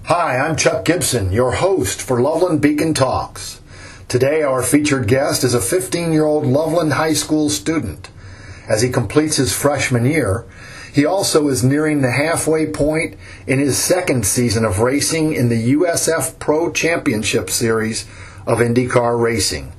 Hi, I'm Chuck Gibson, your host for Loveland Beacon Talks. Today our featured guest is a 15-year-old Loveland High School student. As he completes his freshman year, he also is nearing the halfway point in his second season of racing in the USF Pro Championship Series of IndyCar racing.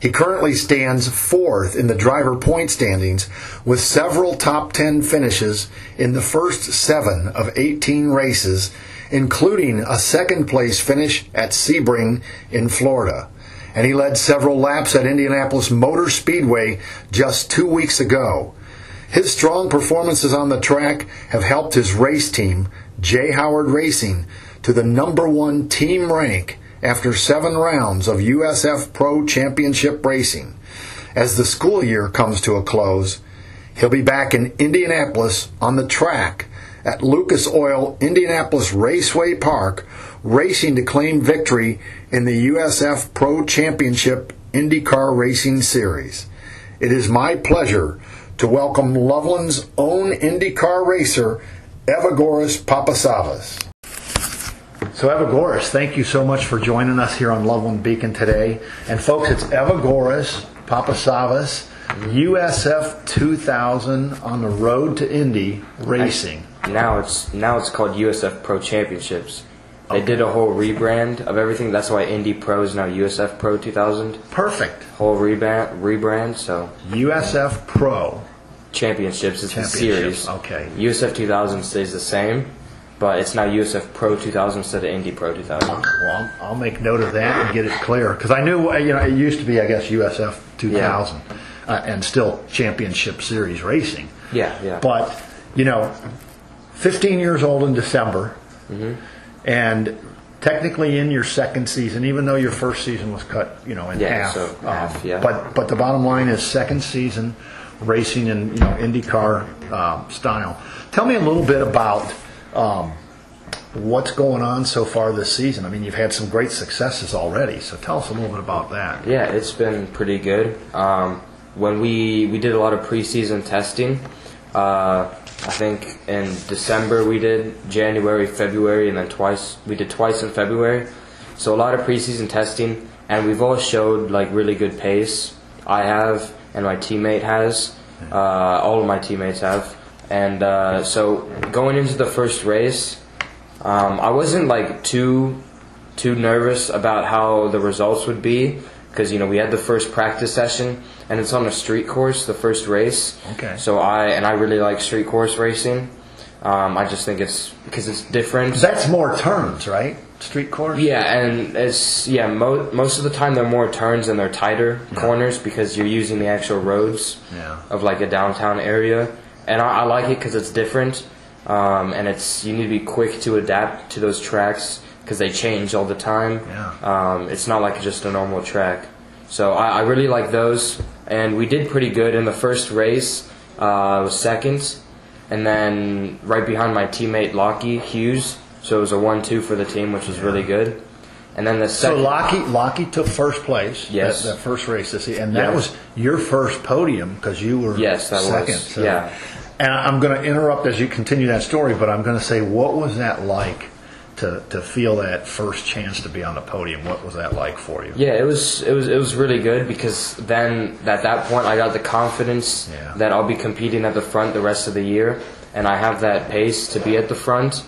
He currently stands fourth in the driver point standings with several top 10 finishes in the first 7 of 18 races, including a second-place finish at Sebring in Florida. And he led several laps at Indianapolis Motor Speedway just 2 weeks ago. His strong performances on the track have helped his race team, J. Howard Racing, to the #1 team rank after 7 rounds of USF Pro Championship racing. As the school year comes to a close, he'll be back in Indianapolis on the track at Lucas Oil Indianapolis Raceway Park, racing to claim victory in the USF Pro Championship IndyCar Racing Series. It is my pleasure to welcome Loveland's own IndyCar racer, Evagoras Papasavvas. So Evagoras, thank you so much for joining us here on Loveland Beacon today. And folks, it's Evagoras Papasavvas, USF 2000 on the road to Indy racing. Now it's called USF Pro Championships. They did a whole rebrand of everything. That's why Indy Pro is now USF Pro 2000. Perfect. Whole rebrand. So USF Pro Championships is the series. Okay. USF 2000 stays the same, but it's now USF Pro 2000 instead of Indy Pro 2000. Well, I'll make note of that and get it clear, because I knew it used to be, I guess, USF 2000 and still Championship Series racing. Yeah. But 15 years old in December, and technically in your second season, even though your first season was cut, in half. So half. But the bottom line is second season racing in IndyCar style. Tell me a little bit about what's going on so far this season. I mean, you've had some great successes already, so tell us a little bit about that. Yeah, it's been pretty good. When we did a lot of preseason testing. I think in December we did, January, February, and then we did twice in February. So a lot of preseason testing, and we've all showed really good pace. I have, and my teammate has. All of my teammates have. And so going into the first race, I wasn't too nervous about how the results would be, because we had the first practice session, and it's on a street course, the first race. Okay. So I really like street course racing. I just think it's because it's different. That's more turns, right? Street course. Yeah, and it's most of the time they're more turns and they're tighter corners, because you're using the actual roads of a downtown area. And I like it because it's different, and you need to be quick to adapt to those tracks, because they change all the time. Yeah. It's not just a normal track. So I really like those, and we did pretty good in the first race. I was second, and then right behind my teammate Lockie Hughes. So it was a 1-2 for the team, which was really good. And then the second. So Lockie took first place. Yes. That first race this year, and that was your first podium, because you were second. Was. Yeah. And I'm going to interrupt as you continue that story, but I'm going to say, what was that like to feel that first chance to be on the podium? What was that like for you? Yeah, it was really good, because then at that point I got the confidence that I'll be competing at the front the rest of the year, and I have that pace to be at the front.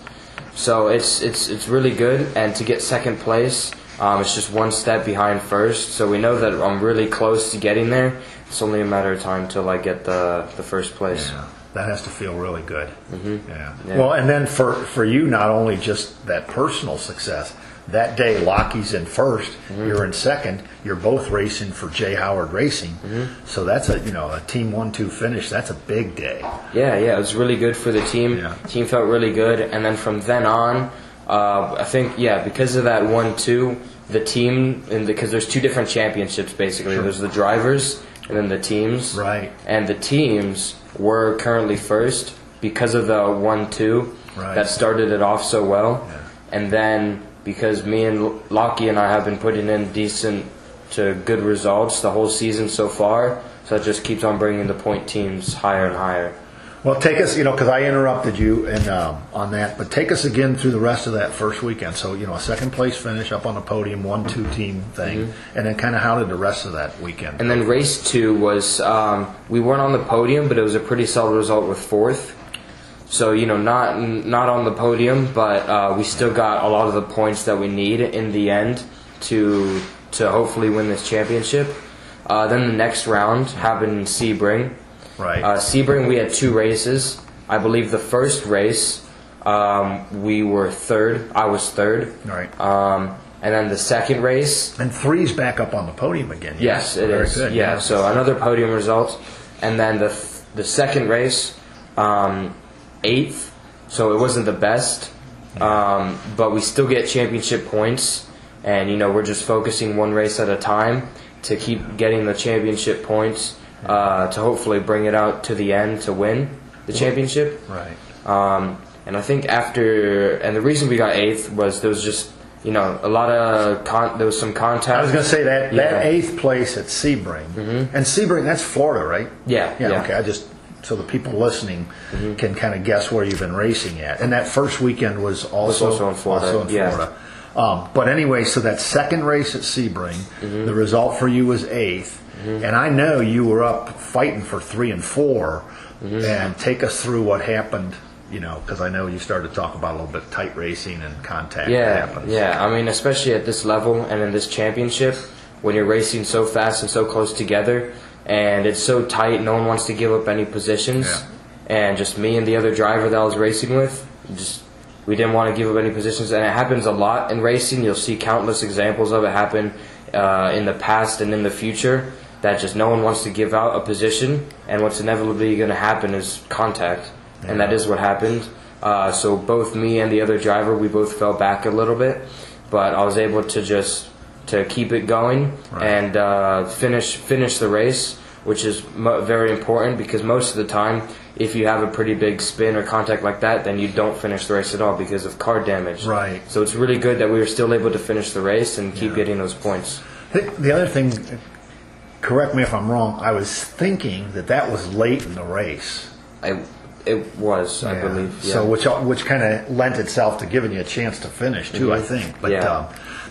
So it's really good, and to get second place, it's just one step behind first. So we know that I'm really close to getting there. It's only a matter of time till I get the first place. Yeah. That has to feel really good. Mm-hmm. Yeah. Well, and then for you, not only just that personal success. That day, Lockie's in first. You're in second. You're both racing for J. Howard Racing. So that's a team 1-2 finish. That's a big day. Yeah. It was really good for the team. Yeah. Team felt really good, and then from then on, I think because of that 1-2, the team, because there's 2 different championships basically. Sure. There's the drivers and then the teams. Right. And the teams were currently first because of the 1-2 that started it off so well. Yeah. And then because me and Lockie and I have been putting in decent to good results the whole season so far, so it just keeps on bringing the point teams higher and higher. Well, take us, because I interrupted you on that, but take us again through the rest of that first weekend. So, a second place finish up on the podium, 1-2 team thing, and then kind of how did the rest of that weekend? And then race 2 was, we weren't on the podium, but it was a pretty solid result with 4th. So, not on the podium, but we still got a lot of the points that we need in the end to hopefully win this championship. Then the next round happened in Sebring. Right. Sebring, we had 2 races. I believe the first race, we were 3rd. I was 3rd. Right. And then the second race. And 3's back up on the podium again. Yes, it is. Good. Yeah, so another podium result. And then the second race, 8th. So it wasn't the best. But we still get championship points. And, we're just focusing one race at a time to keep getting the championship points. To hopefully bring it out to the end to win the championship. Right. And I think and the reason we got 8th was there was just, a lot of, there was some contact. I was going to say that 8th place at Sebring. And Sebring, that's Florida, right? Yeah. Okay, so the people listening can kind of guess where you've been racing at. And that first weekend was also in Florida. Yeah. But anyway, so that second race at Sebring, the result for you was 8th. And I know you were up fighting for 3 and 4. And take us through what happened, because I know you started to talk about a little bit tight racing and contact that happens. Yeah. I mean, especially at this level and in this championship, when you're racing so fast and so close together, and it's so tight, no one wants to give up any positions. Yeah. And just me and the other driver that I was racing with, we didn't want to give up any positions. And it happens a lot in racing. You'll see countless examples of it happen in the past and in the future. That just no one wants to give out a position, and what's inevitably going to happen is contact, and that is what happened. So both me and the other driver, we both fell back a little bit, but I was able to keep it going and finish the race, which is very important because most of the time, if you have a pretty big spin or contact like that, then you don't finish the race at all because of car damage. Right. So it's really good that we were still able to finish the race and keep getting those points. The other thing, correct me if I'm wrong, I was thinking that was late in the race. It was, I believe. Yeah. So which kind of lent itself to giving you a chance to finish too, I think. But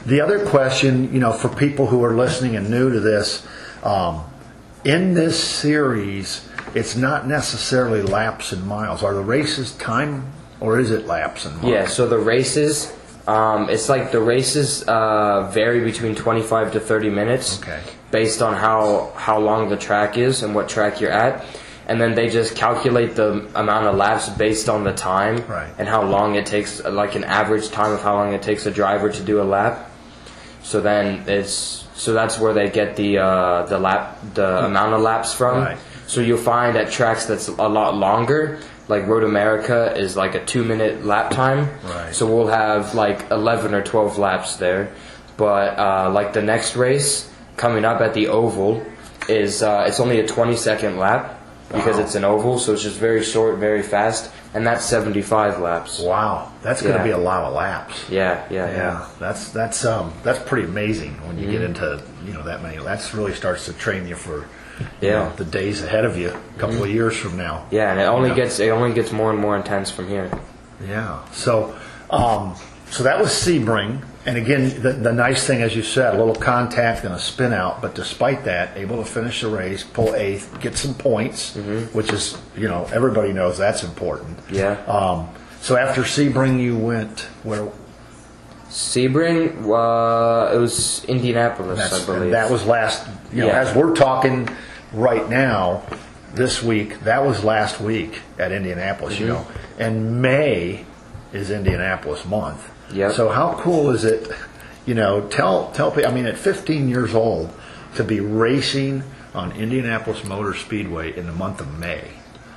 the other question, for people who are listening and new to this, in this series, it's not necessarily laps and miles. Are the races time, or is it laps and miles? Yeah. So the races. It's like the races vary between 25 to 30 minutes based on how long the track is and what track you're at. And then they just calculate the amount of laps based on the time and how long it takes, like an average time of how long it takes a driver to do a lap. So then that's where they get the amount of laps from. Right. So you'll find at tracks that's a lot longer, like Road America is like a 2-minute lap time. Right. So we'll have like 11 or 12 laps there. But like the next race coming up at the oval is it's only a 20-second lap because it's an oval, so it's just very short, very fast, and that's 75 laps. Wow, that's going to be a lot of laps. Yeah. That's pretty amazing when you get into that many. That really starts to train you for the days ahead of you, a couple of years from now. Yeah, and it only gets more and more intense from here. Yeah. So that was Sebring, and again, the nice thing, as you said, a little contact and a spin out, but despite that, able to finish the race, pull 8th, get some points, which is everybody knows that's important. Yeah. So after Sebring, you went where? Sebring, it was Indianapolis, I believe. And that was last. As we're talking right now, this week, that was last week at Indianapolis. And May is Indianapolis month. Yep. So how cool is it? Tell people. I mean, at 15 years old, to be racing on Indianapolis Motor Speedway in the month of May.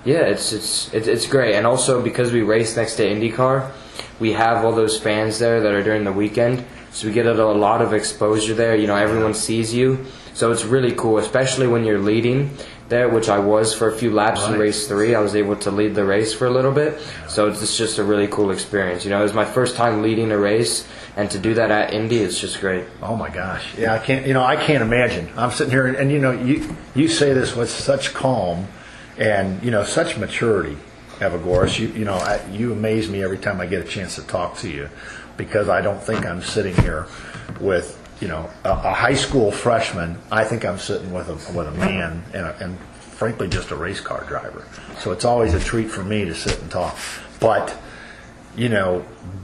Yeah, it's great, and also because we race next to IndyCar, we have all those fans there that are during the weekend, so we get a lot of exposure there. Everyone sees you, so it's really cool, especially when you're leading there, which I was for a few laps in race 3. I was able to lead the race for a little bit, so it's just a really cool experience. It was my first time leading a race, and to do that at Indy, it's just great. Oh my gosh, yeah, I can't imagine. I'm sitting here, and you say this with such calm and such maturity. Evagoras. You amaze me every time I get a chance to talk to you, because I don't think I'm sitting here with a high school freshman. I think I'm sitting with a man and frankly just a race car driver. So it's always a treat for me to sit and talk. But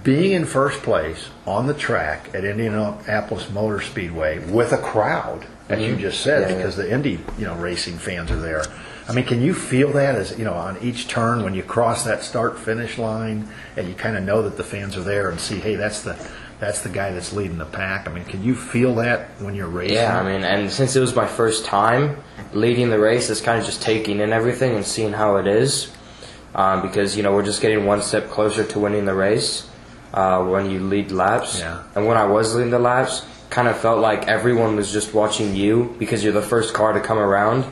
being in first place on the track at Indianapolis Motor Speedway with a crowd, as you just said, because the Indy racing fans are there. I mean, can you feel that as on each turn when you cross that start finish line and you kind of know that the fans are there and see, hey, that's the guy that's leading the pack. I mean, can you feel that when you're racing? Yeah, I mean, and since it was my first time leading the race, it's kind of just taking in everything and seeing how it is. Because we're just getting one step closer to winning the race when you lead laps. Yeah. And when I was leading the laps, kind of felt like everyone was just watching you because you're the first car to come around,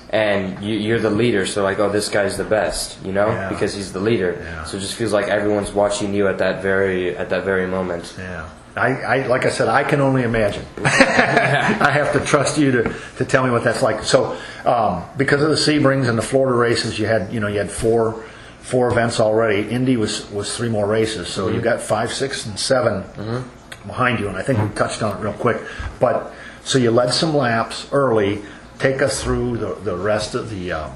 and you're the leader. So like, oh, this guy's the best, because he's the leader. Yeah. So it just feels like everyone's watching you at that very moment. Yeah. I like I said, I can only imagine. I have to trust you to tell me what that's like. So, because of the Sebrings and the Florida races, you had four events already. Indy was 3 more races, so you got 5, 6, and 7 behind you, and I think we touched on it real quick. But so you led some laps early. Take us through the rest of the.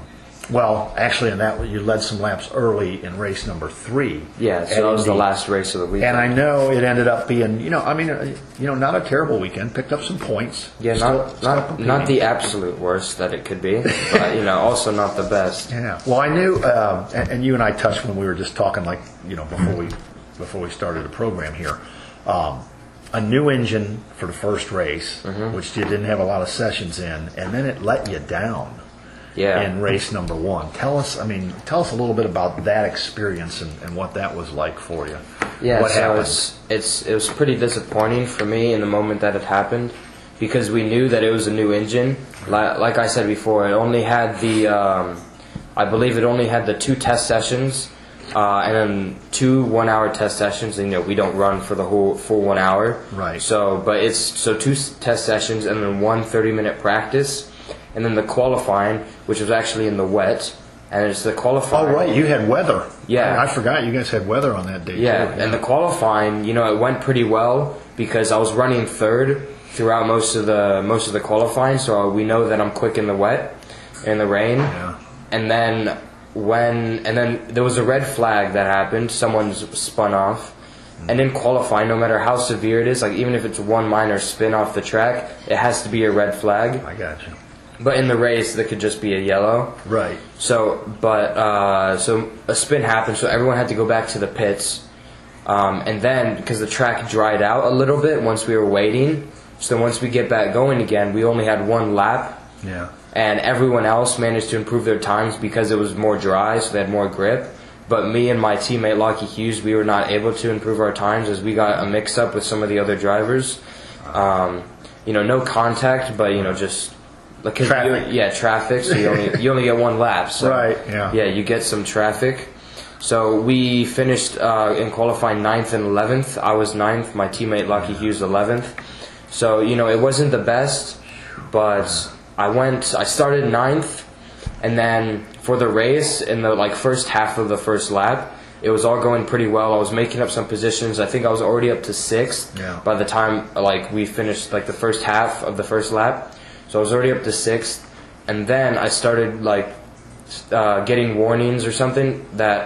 Well, actually, in that you led some laps early in race number 3. Yeah, so that was the last race of the weekend. And I know it ended up being, not a terrible weekend. Picked up some points. Yeah, not the absolute worst that it could be, but also not the best. Yeah. Well, I knew, and you and I touched when we were just talking, like before we started the program here. A new engine for the first race, which you didn't have a lot of sessions in, and then it let you down. Yeah. In race number 1. Tell us a little bit about that experience and what that was like for you. Yeah, what happened? It was pretty disappointing for me in the moment that it happened, because we knew that it was a new engine. Like I said before, it only had I believe it only had the 2 test sessions, and then 2 1-hour test sessions. And, we don't run for the full 1 hour. Right. So 2 test sessions and then 1 30-minute practice. And then the qualifying, which was actually in the wet, and it's the qualifying. Oh, right, you had weather. Yeah. I forgot you guys had weather on that day, yeah. too. And the qualifying, it went pretty well because I was running 3rd throughout most of the qualifying, so we know that I'm quick in the wet, in the rain. Yeah. And then there was a red flag that happened. Someone's spun off. And in qualifying, no matter how severe it is, like even if it's one minor spin off the track, it has to be a red flag. I got you. But in the race, that could just be a yellow. Right. So a spin happened, so everyone had to go back to the pits. And then, because the track dried out a little bit once we were waiting, so once we get back going again, we only had 1 lap. Yeah. And everyone else managed to improve their times because it was more dry, so they had more grip. But me and my teammate, Lockie Hughes, we were not able to improve our times as we got a mix-up with some of the other drivers. No contact, but, just... Traffic. Traffic. So you only get 1 lap. So, right. Yeah. Yeah, you get some traffic. So we finished in qualifying 9th and 11th. I was 9th. My teammate Lucky Hughes 11th. So it wasn't the best, but I started 9th, and then for the race in the first half of the first lap, it was all going pretty well. I was making up some positions. I think I was already up to 6th by the time we finished the first half of the first lap. So I was already up to 6th, and then I started getting warnings or something that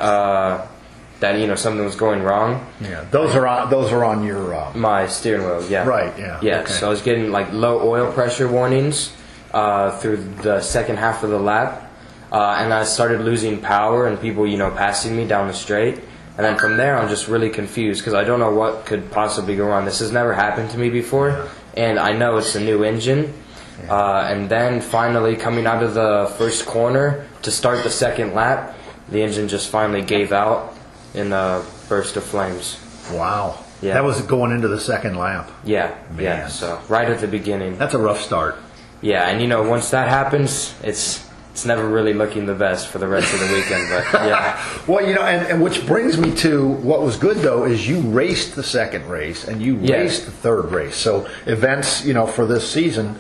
something was going wrong. Yeah, those are on your my steering wheel. Yeah. Right. Yeah. Yeah. Okay. So I was getting low oil pressure warnings through the second half of the lap, and I started losing power and people passing me down the straight. And then from there, I'm just really confused because I don't know what could possibly go wrong. This has never happened to me before, and I know it's a new engine. And then finally coming out of the first corner to start the second lap, the engine just finally gave out in a burst of flames. Wow. Yeah. That was going into the second lap. Yeah. Man. Yeah. So right at the beginning. That's a rough start. Yeah, and once that happens, it's never really looking the best for the rest of the weekend. But yeah. Well, and which brings me to what was good though is you raced the second race and you raced the third race. So events, for this season,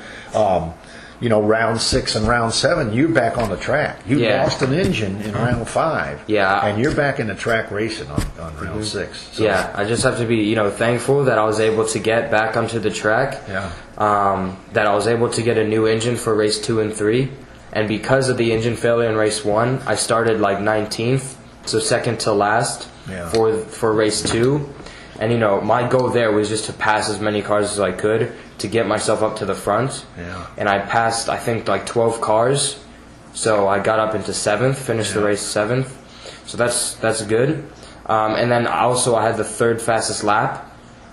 round 6 and round 7, you're back on the track. You lost an engine in round 5. Yeah. And you're back in the track racing on round 6. So. Yeah, I just have to be, thankful that I was able to get back onto the track. Yeah. That I was able to get a new engine for race 2 and 3. And because of the engine failure in race 1, I started like 19th, so second to last for race 2. And, my goal there was just to pass as many cars as I could to get myself up to the front. Yeah. And I passed, I think, like 12 cars. So I got up into 7th, finished the race 7th. So that's good. And then also I had the 3rd fastest lap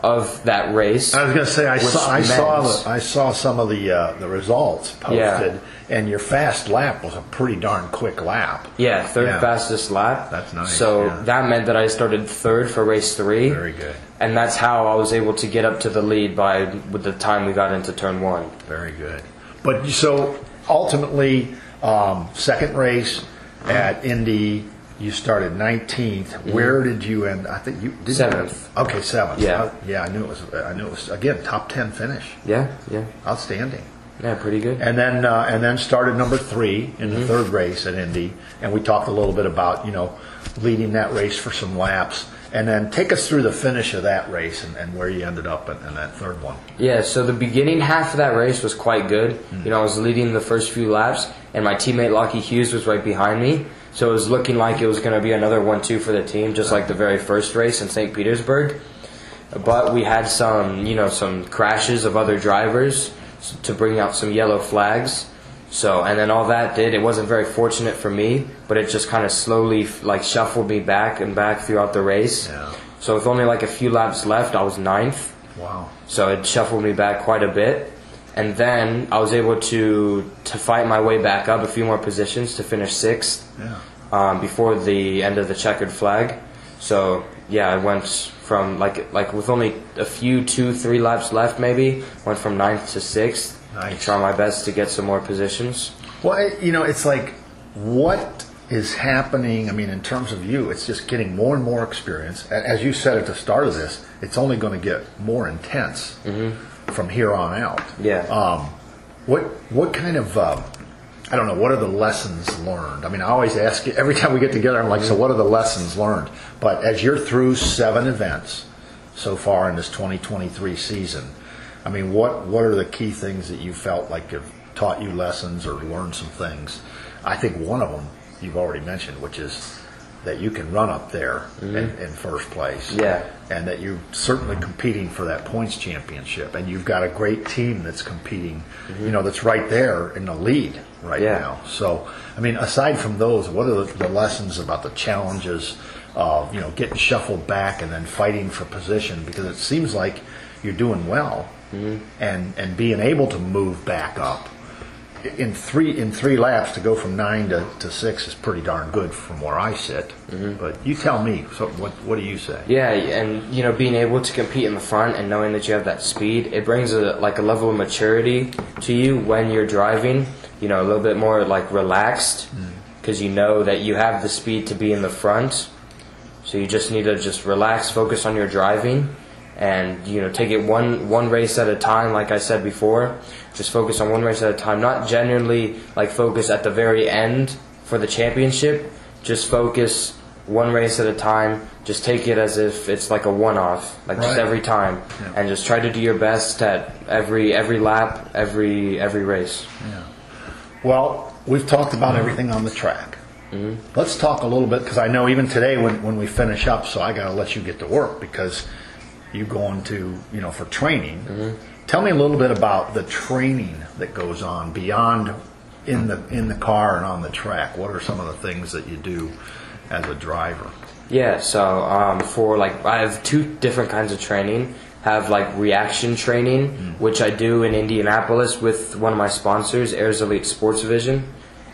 of that race. I was going to say I saw some of the results posted, and your fast lap was a pretty darn quick lap. Yeah, 3rd fastest lap. That's nice. So that meant that I started 3rd for race 3. Very good. And that's how I was able to get up to the lead with the time we got into turn 1. Very good. But so ultimately, second race at Indy. You started 19th. Where did you end? I think you did 7th. Okay, 7th. Yeah. I knew it was again top 10 finish. Yeah. Outstanding. Yeah, pretty good. And then started number 3 in the 3rd race at Indy, and we talked a little bit about leading that race for some laps, and then take us through the finish of that race and where you ended up in that 3rd one. Yeah, so the beginning half of that race was quite good. I was leading the first few laps, and my teammate Lockie Hughes was right behind me. So it was looking like it was going to be another 1-2 for the team, just like the very first race in St. Petersburg. But we had some crashes of other drivers to bring out some yellow flags. So, and then all that it wasn't very fortunate for me, but it just kind of slowly shuffled me back and back throughout the race. Yeah. So with only a few laps left, I was 9th. Wow. So it shuffled me back quite a bit. And then I was able to fight my way back up a few more positions to finish 6th before the end of the checkered flag. So, yeah, I went from, with only a few, 2-3 laps left maybe, went from 9th to 6th. Nice. Try my best to get some more positions. Well, it's like, what is happening, in terms of you, it's just getting more and more experience. As you said at the start of this, it's only going to get more intense. From here on out. Yeah. What kind of I don't know, what are the lessons learned? I always ask you every time we get together, I'm like, so what are the lessons learned? But as you're through 7 events so far in this 2023 season, what are the key things that you felt like have taught you lessons or learned some things? I think one of them you've already mentioned, which is that you can run up there in first place. Yeah. And that you're certainly competing for that points championship. And you've got a great team that's competing, that's right there in the lead right now. So, aside from those, what are the lessons about the challenges of, getting shuffled back and then fighting for position? Because it seems like you're doing well and being able to move back up. In three laps to go from 9 to 6 is pretty darn good from where I sit. But you tell me. So what do you say? Yeah, and being able to compete in the front and knowing that you have that speed, it brings a level of maturity to you when you're driving. A little bit more relaxed because you know that you have the speed to be in the front. So you just need to relax, focus on your driving. And take it one race at a time. Like I said before, just focus on one race at a time. Not generally focus at the very end for the championship. Just focus one race at a time. Just take it as if it's like a one-off, just every time, and just try to do your best at every lap, every race. Yeah. Well, we've talked about everything on the track. Let's talk a little bit, because I know even today when we finish up, so I got to let you get to work because you going to, for training. Tell me a little bit about the training that goes on beyond in the car and on the track. What are some of the things that you do as a driver? Yeah, so I have 2 different kinds of training. Have reaction training, which I do in Indianapolis with one of my sponsors, Ayers Elite Sports Vision,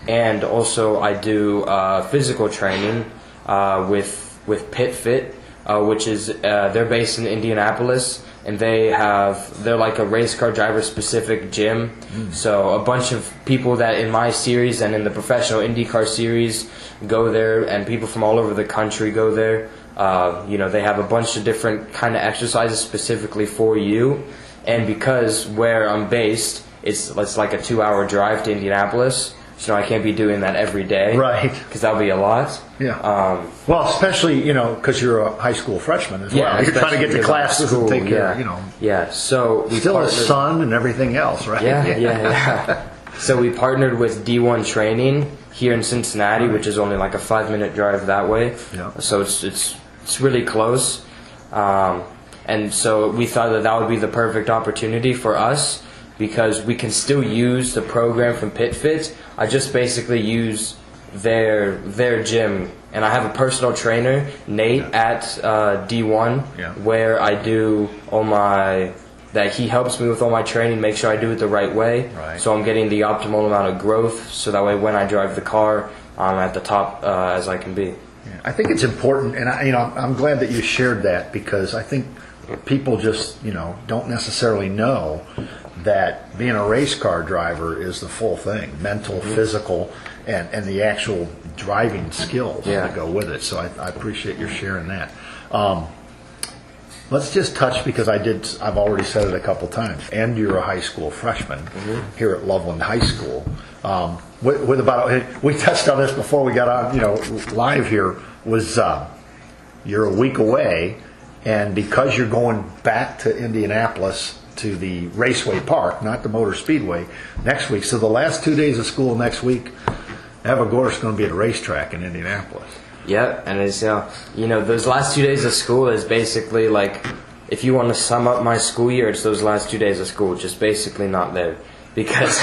and also I do physical training with Pit Fit. Which is they're based in Indianapolis, and they're like a race car driver specific gym. So a bunch of people that in my series and in the professional IndyCar series go there, and people from all over the country go there. They have a bunch of different kind of exercises specifically for you, and because where I'm based it's like a 2-hour drive to Indianapolis. So I can't be doing that every day. Right. Because that would be a lot. Yeah. Well, especially, because you're a high school freshman as well. You're trying to get to classes and take care, Yeah, so we still a son and everything else, right? Yeah. So we partnered with D1 Training here in Cincinnati, which is only like a 5-minute drive that way. Yeah. So it's really close. And so we thought that would be the perfect opportunity for us, because we can still use the program from PitFit. I just basically use their gym, and I have a personal trainer, Nate, at D1, where I do that he helps me with all my training, make sure I do it the right way, so I'm getting the optimal amount of growth, so that way when I drive the car, I'm at the top as I can be. Yeah. I think it's important, and I'm glad that you shared that, because I think people just don't necessarily know that being a race car driver is the full thing, mental, physical, and the actual driving skills that go with it. So I appreciate your sharing that. Let's just touch, because I've already said it a couple times, and you're a high school freshman here at Loveland High School. We touched on this before we got on, live here, was you're a week away, and because you're going back to Indianapolis to the Raceway Park, not the Motor Speedway, next week. So the last 2 days of school next week, Avagor's going to be at a racetrack in Indianapolis. Yep, and it's those last 2 days of school is basically like, if you want to sum up my school year, it's those last 2 days of school, just basically not there, because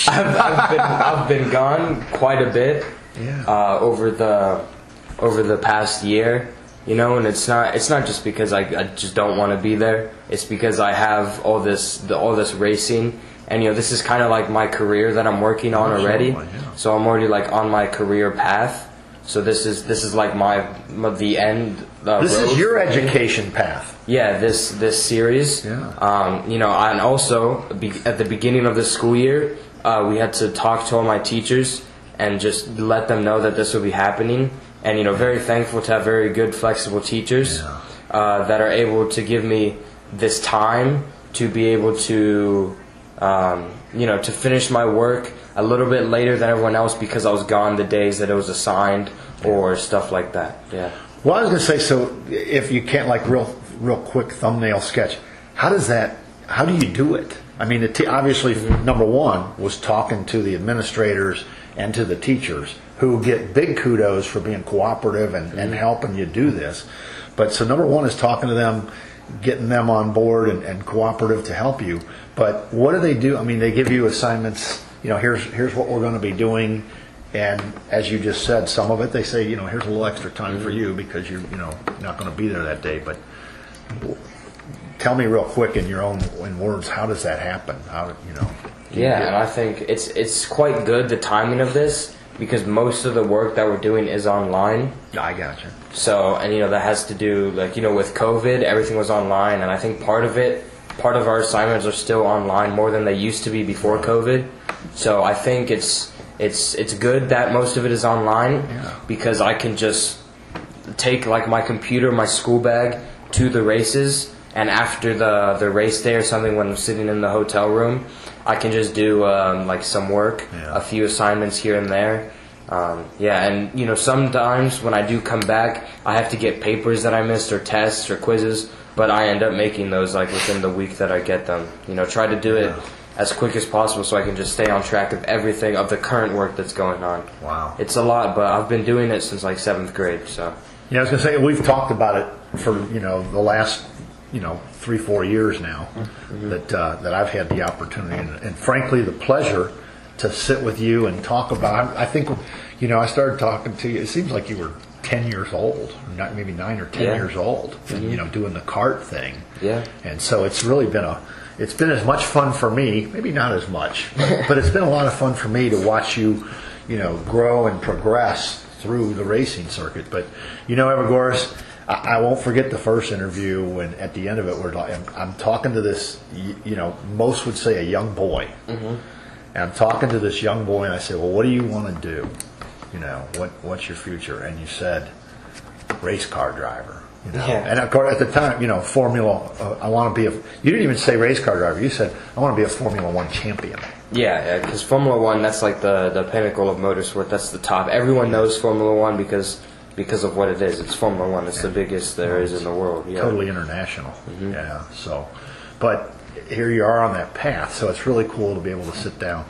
I've been gone quite a bit over the past year. And it's not just because I just don't want to be there. It's because I have all this racing, and this is kind of like my career that I'm working on already. So I'm already like on my career path. So this is like the end. This is your education path. Yeah, this series. Yeah. And also at the beginning of the school year, we had to talk to all my teachers and just let them know that this will be happening. And very thankful to have very good, flexible teachers that are able to give me this time to be able to, to finish my work a little bit later than everyone else, because I was gone the days that it was assigned or stuff like that. Yeah. Well, I was going to say, so if you can't, like, real quick thumbnail sketch, how do you do it? I mean, obviously, number one was talking to the administrators and to the teachers, who get big kudos for being cooperative and helping you do this. But so number one is talking to them, getting them on board and cooperative to help you. But what do they do? I mean, they give you assignments, here's what we're going to be doing. And as you just said, some of it they say, here's a little extra time for you because you're, not going to be there that day. But tell me real quick in your own words, how does that happen? And I think it's quite good, the timing of this, because most of the work that we're doing is online. I gotcha. So, and that has to do, with COVID, everything was online, and I think part of our assignments are still online more than they used to be before COVID. So I think it's good that most of it is online, because I can just take my computer, my school bag to the races, and after the race day or something, when I'm sitting in the hotel room, I can just do some work, a few assignments here and there. And sometimes when I do come back, I have to get papers that I missed or tests or quizzes, but I end up making those within the week that I get them. Try to do it as quick as possible so I can just stay on track of everything, of the current work that's going on. Wow. It's a lot, but I've been doing it since 7th grade. So. Yeah, I was going to say, we've talked about it for the last 3-4 years now that I've had the opportunity and frankly the pleasure to sit with you and talk about. I think I started talking to you. It seems like you were 10 years old, maybe 9 or 10 years old, and doing the kart thing. Yeah. And so it's really been it's been as much fun for me, maybe not as much, but it's been a lot of fun for me to watch you, grow and progress through the racing circuit. But Evagoras, I won't forget the first interview when at the end of it I'm talking to this, most would say a young boy. And I'm talking to this young boy and I say, well, what do you want to do? What's your future? And you said, race car driver. You know? Yeah. And of course, at the time, Formula. I want to be you didn't even say race car driver. You said I want to be a Formula One champion. Yeah, because Formula One, that's like the pinnacle of motorsport. That's the top. Everyone knows Formula One because of what it is. It's Formula One. It's the biggest there is in the world. Yeah. Totally international. Yeah. So, but here you are on that path. So it's really cool to be able to sit down.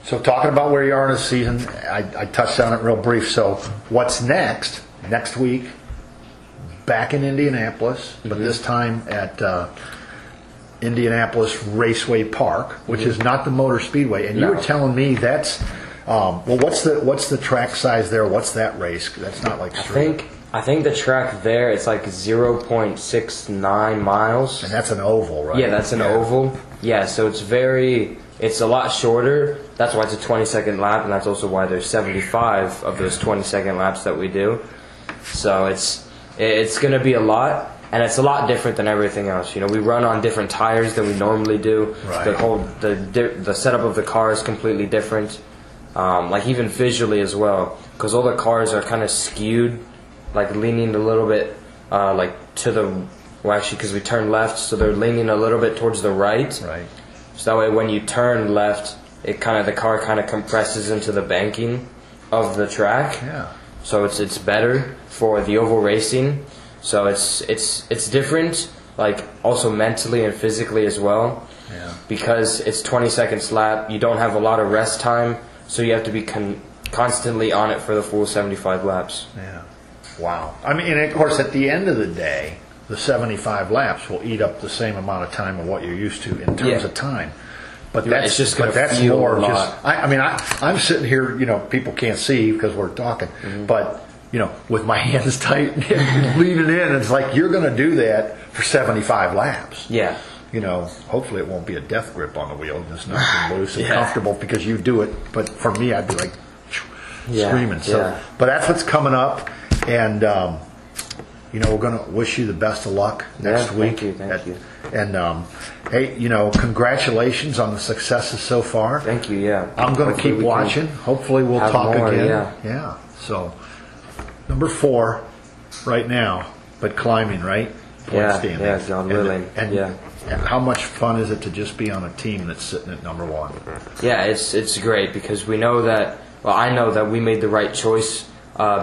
So talking about where you are in the season, I touched on it real brief. So what's next? Next week, back in Indianapolis, but this time at Indianapolis Raceway Park, which is not the Motor Speedway. And you were telling me that's what's the track size there? What's that race? That's not like straight. I think the track there, it's like 0.69 miles. And that's an oval, right? Yeah, that's an oval. Yeah, so it's a lot shorter. That's why it's a 20-second lap, and that's also why there's 75 of those 20-second laps that we do. So it's going to be a lot, and it's a lot different than everything else. We run on different tires than we normally do. Right. The setup of the car is completely different, like even visually as well, because all the cars are kind of skewed, like leaning a little bit, because we turn left, so they're leaning a little bit towards the right. Right. So that way, when you turn left, the car kind of compresses into the banking of the track. Yeah. So it's better for the oval racing. So it's different, like also mentally and physically as well. Yeah. Because it's 20 seconds lap, you don't have a lot of rest time, so you have to be constantly on it for the full 75 laps. Yeah. Wow. I mean, and of course, at the end of the day, the 75 laps will eat up the same amount of time of what you're used to in terms of time. But that's just more just. I'm sitting here. People can't see because we're talking. But with my hands tight, leaning in, it's like you're going to do that for 75 laps. Yeah. Hopefully it won't be a death grip on the wheel, just nice and loose and comfortable because you do it. But for me, I'd be like screaming. So, but that's what's coming up, and we're going to wish you the best of luck next week. Thank you. And hey, congratulations on the successes so far. Thank you. Yeah. I'm going to keep watching. Hopefully, we'll talk more, again. Yeah. So, number 4 right now, but climbing, right? Point standing. Yeah, God willing. And how much fun is it to just be on a team that's sitting at number 1? Yeah, it's great because we know that. Well, I know that we made the right choice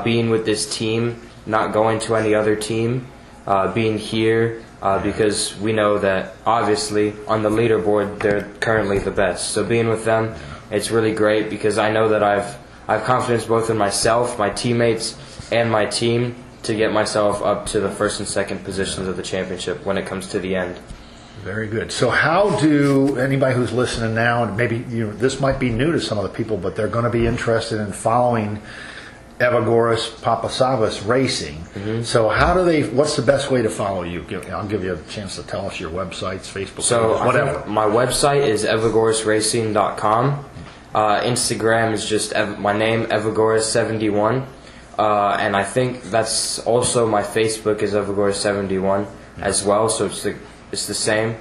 being with this team, not going to any other team, being here. Because we know that obviously on the leaderboard they're currently the best. So being with them, it's really great because I know that I have confidence both in myself, my teammates, and my team to get myself up to the first and second positions of the championship when it comes to the end. Very good. So how do anybody who's listening now, and maybe this might be new to some of the people, but they're going to be interested in following Evagoras Papasavas Racing. So what's the best way to follow you? I'll give you a chance to tell us your websites, Facebook, whatever. My website is evagorasracing.com. Instagram is just my name, Evagoras71. And I think that's also my Facebook is Evagoras71 as well, so it's the same.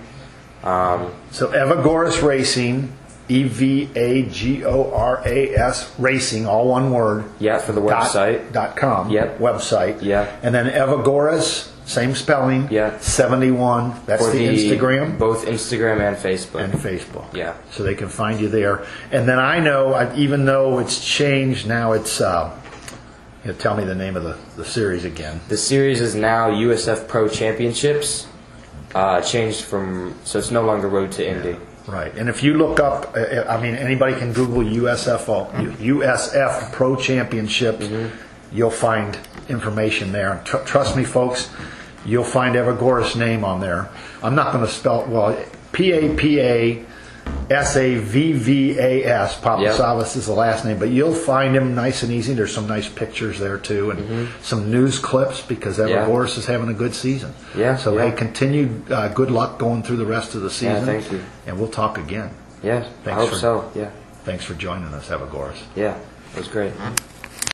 So Evagoras Racing, EVAGORAS Racing, all one word. Yeah, for the website. .com. Yep. Website. Yeah. And then Evagoras, same spelling. Yeah. 71. That's the Instagram. Both Instagram and Facebook. Yeah. So they can find you there. And then I know, even though it's changed now, it's tell me the name of the series again. The series is now USF Pro Championships. Changed so it's no longer Road to Indy. Right, and if you look up, anybody can Google USF Pro Championship. You'll find information there. Trust me, folks, you'll find Evagoras' name on there. I'm not going to spell Papasavas. Papasavas is the last name, but you'll find him nice and easy. There's some nice pictures there too, and some news clips because Evagoras is having a good season. So hey, continued good luck going through the rest of the season. Yeah, thank you. And we'll talk again. Yeah, I hope so. Yeah. Thanks for joining us, Evagoras. Yeah, it was great.